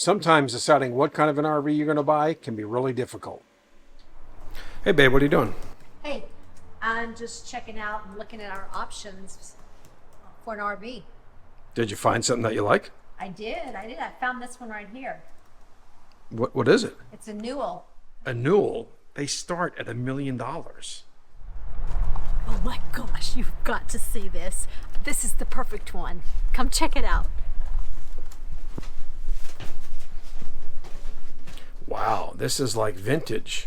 Sometimes deciding what kind of an RV you're going to buy can be really difficult. Hey babe, what are you doing? Hey, I'm just checking out and looking at our options for an RV. Did you find something that you like? I did. I found this one right here. What is it? It's a Newell. A Newell. They start at $1 million. Oh my gosh, you've got to see this. This is the perfect one. Come check it out. Wow, this is like vintage.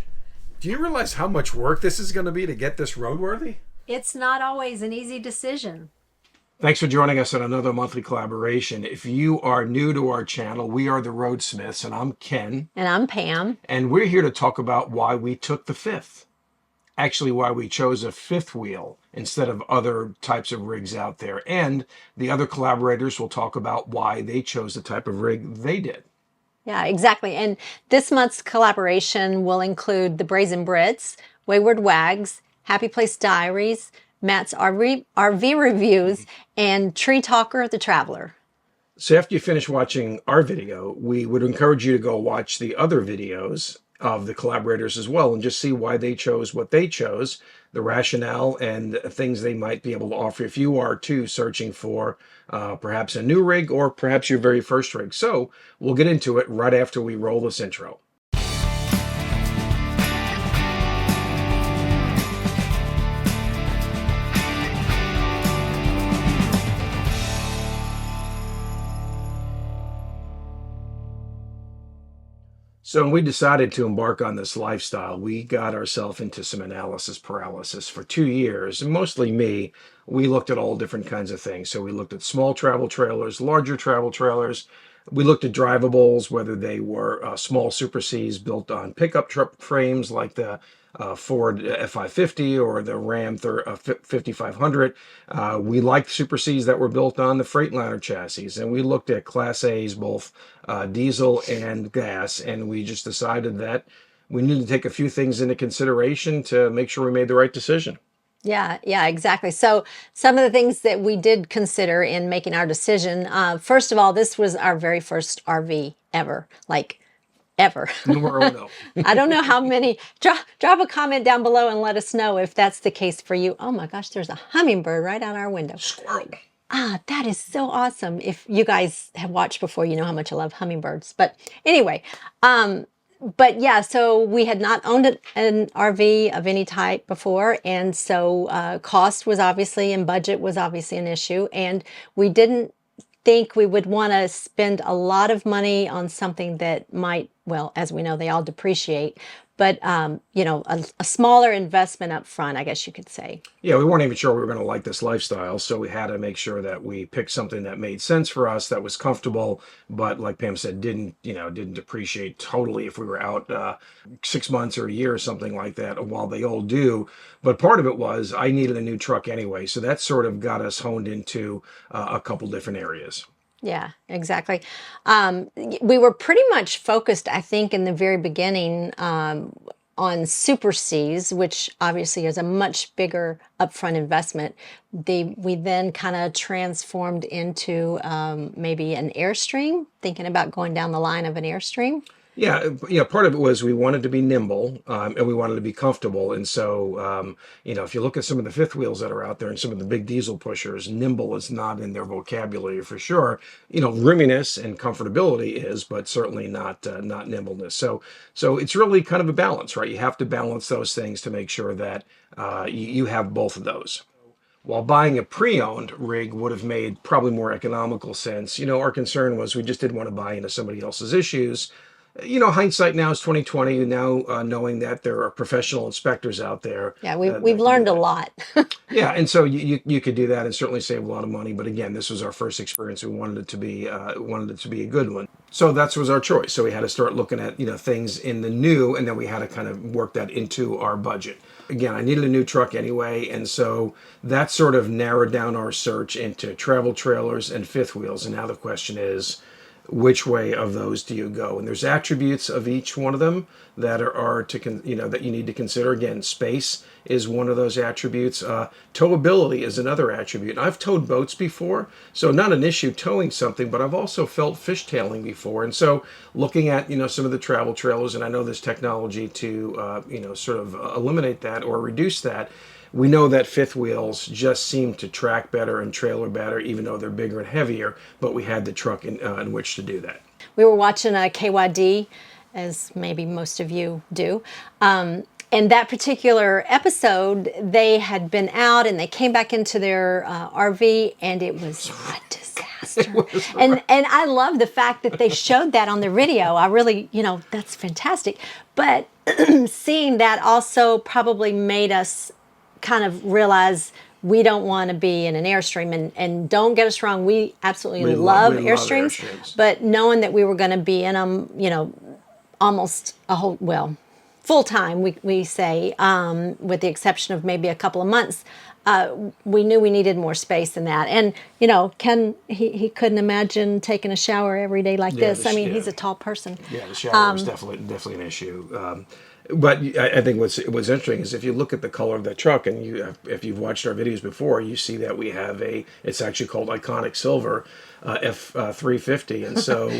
Do you realize how much work this is going to be to get this roadworthy? It's not always an easy decision. Thanks for joining us on another monthly collaboration. If you are new to our channel, we are TheRoadSMITHS, and I'm Ken. And I'm Pam. And we're here to talk about why we took the fifth. Actually, why we chose a fifth wheel instead of other types of rigs out there. And the other collaborators will talk about why they chose the type of rig they did. Yeah, exactly. And this month's collaboration will include the Brazen Brits, Wayward Wags, Happy Place Diaries, Matt's RV Reviews, and Tree Talker the Traveler. So after you finish watching our video, we would encourage you to go watch the other videos of the collaborators as well and just see why they chose what they chose, the rationale and things they might be able to offer if you are too searching for perhaps a new rig or perhaps your very first rig. So we'll get into it right after we roll this intro. So when we decided to embark on this lifestyle, we got ourselves into some analysis paralysis for 2 years, and mostly me. We looked at all different kinds of things. So we looked at small travel trailers, larger travel trailers. We looked at drivables, whether they were small Super Cs built on pickup truck frames like the Ford F550 or the Ram 5500. We liked Super Cs that were built on the Freightliner chassis, and we looked at Class A's, both diesel and gas, and we just decided that we needed to take a few things into consideration to make sure we made the right decision. Yeah, exactly. So some of the things that we did consider in making our decision, first of all, this was our very first RV ever, like ever. Numero uno. I don't know how many. Drop a comment down below and let us know if that's the case for you. Oh my gosh, there's a hummingbird right on our window. Squirrel. That is so awesome. If you guys have watched before, you know how much I love hummingbirds. But anyway, but yeah, so we had not owned an RV of any type before, and so cost was obviously and budget was obviously an issue, and we didn't think we would want to spend a lot of money on something that might, well, as we know, they all depreciate, but you know, a smaller investment up front, I guess you could say. Yeah, we weren't even sure we were going to like this lifestyle, so we had to make sure that we picked something that made sense for us, that was comfortable, but like Pam said, didn't depreciate totally if we were out 6 months or a year or something like that, while they all do. But part of it was I needed a new truck anyway, so that sort of got us honed into a couple different areas. Yeah, exactly. We were pretty much focused, I think, in the very beginning on Super Cs, which obviously is a much bigger upfront investment. We then kind of transformed into maybe an Airstream, thinking about going down the line of an Airstream. Yeah, part of it was we wanted to be nimble and we wanted to be comfortable. And so, if you look at some of the fifth wheels that are out there and some of the big diesel pushers, nimble is not in their vocabulary for sure. Roominess and comfortability is, but certainly not nimbleness. So it's really kind of a balance, right? You have to balance those things to make sure that you have both of those. While buying a pre-owned rig would have made probably more economical sense, our concern was we just didn't want to buy into somebody else's issues. Hindsight now is 2020. Now, knowing that there are professional inspectors out there. Yeah, we've learned a lot. Yeah, and so you could do that and certainly save a lot of money. But again, this was our first experience. We wanted it to be a good one. So that was our choice. So we had to start looking at things in the new, and then we had to kind of work that into our budget. Again, I needed a new truck anyway, and so that sort of narrowed down our search into travel trailers and fifth wheels. And now the question is, which way of those do you go? And there's attributes of each one of them that are that you need to consider. Again, space is one of those attributes. Towability is another attribute. I've towed boats before, so not an issue towing something, but I've also felt fishtailing before. And so looking at, some of the travel trailers, and I know there's technology to, sort of eliminate that or reduce that. We know that fifth wheels just seem to track better and trailer better, even though they're bigger and heavier, but we had the truck in which to do that. We were watching a KYD, as maybe most of you do. And that particular episode, they had been out and they came back into their RV, and it was a disaster. And I love the fact that they showed that on the video. I really, that's fantastic. But seeing that also probably made us kind of realize we don't want to be in an Airstream. And don't get us wrong, we absolutely love Airstreams. But knowing that we were going to be in them, almost a whole, full time, we say, with the exception of maybe a couple of months, we knew we needed more space than that. And, Ken, he couldn't imagine taking a shower every day like this. I mean, he's a tall person. Yeah, the shower was definitely an issue. But I think what's interesting is if you look at the color of the truck, and if you've watched our videos before, you see that we have it's actually called Iconic Silver, F350, and so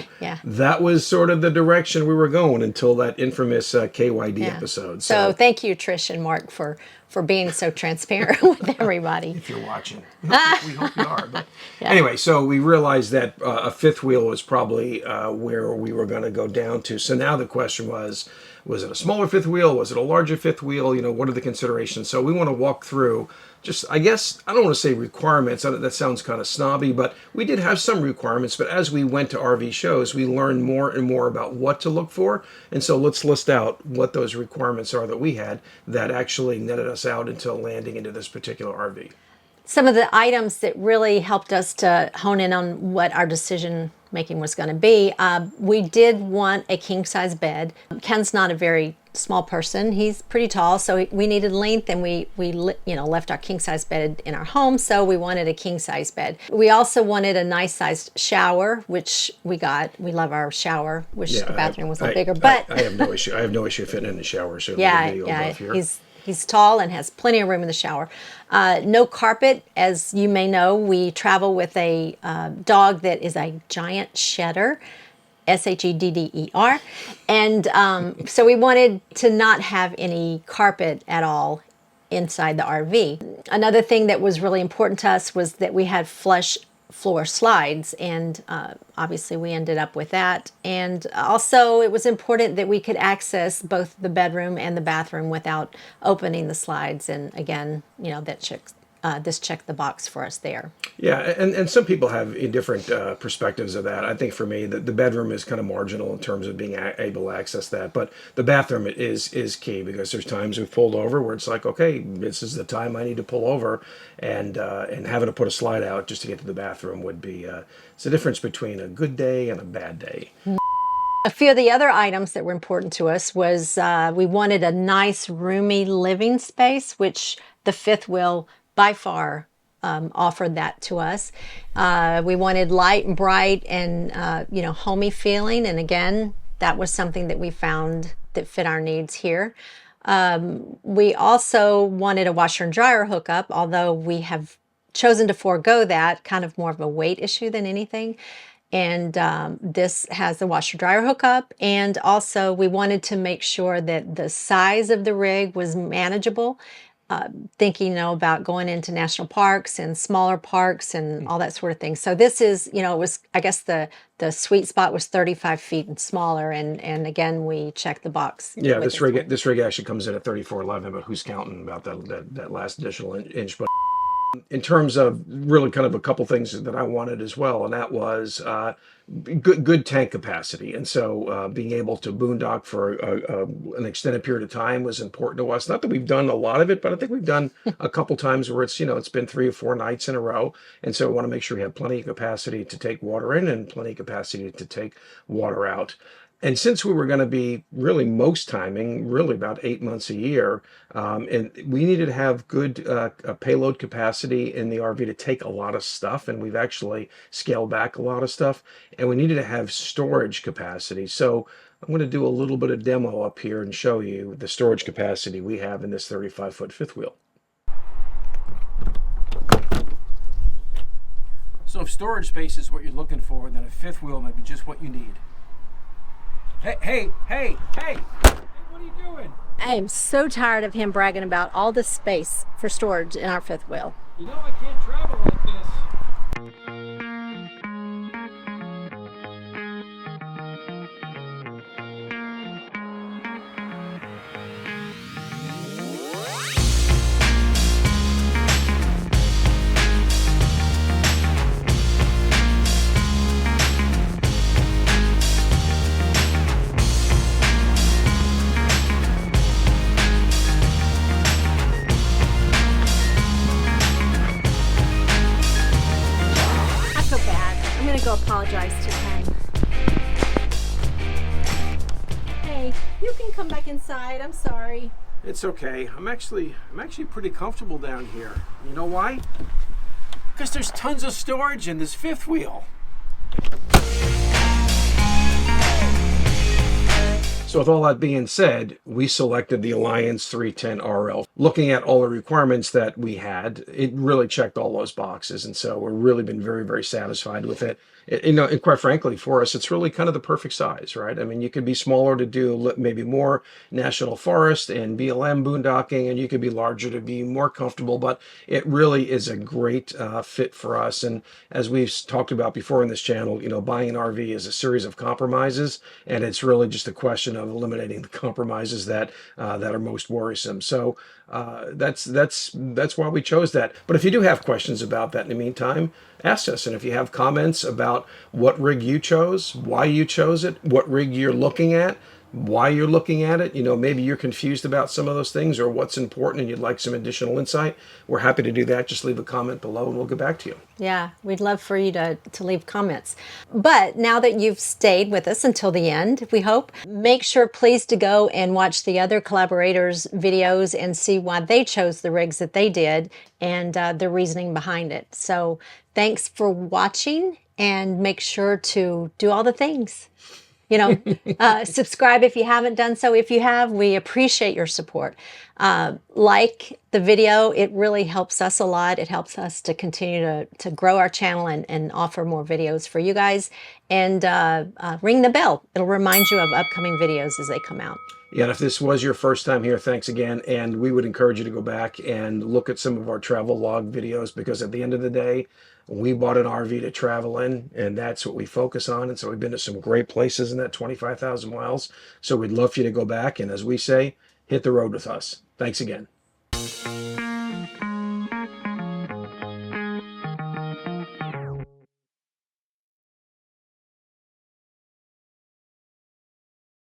that was sort of the direction we were going until that infamous KYD episode. So thank you, Trish and Mark, for being so transparent with everybody. If you're watching, we hope you are. But anyway, so we realized that a fifth wheel was probably where we were going to go down to. So now the question was it a smaller fifth wheel? Was it a larger fifth wheel? What are the considerations? So we want to walk through just, I guess, I don't want to say requirements. That sounds kind of snobby, but we did have some requirements. But as we went to RV shows, we learned more and more about what to look for. And so let's list out what those requirements are that we had that actually netted us out until landing into this particular RV. Some of the items that really helped us to hone in on what our decision making was going to be. We did want a king size bed. Ken's not a very small person. He's pretty tall, so we needed length, and we left our king size bed in our home, so we wanted a king size bed. We also wanted a nice sized shower, which we got. We love our shower. Wish the bathroom was a little bigger, but I have no issue. I have no issue fitting in the shower. So He's tall and has plenty of room in the shower. No carpet. As you may know, we travel with a dog that is a giant shedder, Shedder. And so we wanted to not have any carpet at all inside the RV. Another thing that was really important to us was that we had flush floor slides, and obviously we ended up with that. And also it was important that we could access both the bedroom and the bathroom without opening the slides, and again, this checked the box for us there. Yeah, and some people have different perspectives of that. I think for me, the bedroom is kind of marginal in terms of being able to access that, but the bathroom is key, because there's times we've pulled over where it's like, okay, this is the time I need to pull over, and having to put a slide out just to get to the bathroom would be it's the difference between a good day and a bad day. A few of the other items that were important to us was we wanted a nice roomy living space, which the fifth wheel by far offered that to us. We wanted light and bright and homey feeling, and again, that was something that we found that fit our needs here. We also wanted a washer and dryer hookup, although we have chosen to forego that, kind of more of a weight issue than anything. And this has the washer dryer hookup, and also we wanted to make sure that the size of the rig was manageable. Thinking about going into national parks and smaller parks and all that sort of thing. So this is, it was, I guess the sweet spot was 35 feet and smaller, and again, we checked the box. Yeah, this rig actually comes in at 3411, but who's counting about that last additional inch? But in terms of really kind of a couple things that I wanted as well, and that was good tank capacity. And so being able to boondock for an extended period of time was important to us. Not that we've done a lot of it, but I think we've done a couple times where it's been 3 or 4 nights in a row. And so I want to make sure we have plenty of capacity to take water in and plenty of capacity to take water out. And since we were going to be really most timing, really about 8 months a year, and we needed to have good payload capacity in the RV to take a lot of stuff, and we've actually scaled back a lot of stuff, and we needed to have storage capacity. So I'm going to do a little bit of demo up here and show you the storage capacity we have in this 35-foot fifth wheel. So if storage space is what you're looking for, then a fifth wheel might be just what you need. Hey, what are you doing? I am so tired of him bragging about all the space for storage in our fifth wheel. You know I can't travel like this. Go apologize to Ken. Hey, you can come back inside. I'm sorry. It's okay. I'm actually pretty comfortable down here. You know why? Because there's tons of storage in this fifth wheel. So with all that being said, we selected the Alliance 310 RL. Looking at all the requirements that we had, it really checked all those boxes. And so we've really been very, very satisfied with it. And quite frankly, for us, it's really kind of the perfect size, right? I mean, you could be smaller to do maybe more national forest and BLM boondocking, and you could be larger to be more comfortable, but it really is a great fit for us. And as we've talked about before in this channel, buying an RV is a series of compromises, and it's really just a question of eliminating the compromises that are most worrisome. So that's why we chose that. But if you do have questions about that in the meantime, ask us. And if you have comments about what rig you chose, why you chose it, what rig you're looking at, why you're looking at it, maybe you're confused about some of those things or what's important and you'd like some additional insight, we're happy to do that. Just leave a comment below and we'll get back to you. Yeah, we'd love for you to leave comments. But now that you've stayed with us until the end, we hope, make sure please to go and watch the other collaborators' videos and see why they chose the rigs that they did and the reasoning behind it. So thanks for watching and make sure to do all the things. Subscribe if you haven't done so. If you have, we appreciate your support. Like the video, it really helps us a lot. It helps us to continue to grow our channel and offer more videos for you guys. And ring the bell. It'll remind you of upcoming videos as they come out. Yeah, and if this was your first time here, thanks again. And we would encourage you to go back and look at some of our travel log videos, because at the end of the day, we bought an RV to travel in, and that's what we focus on. And so we've been to some great places in that 25,000 miles. So we'd love for you to go back and, as we say, hit the road with us. Thanks again.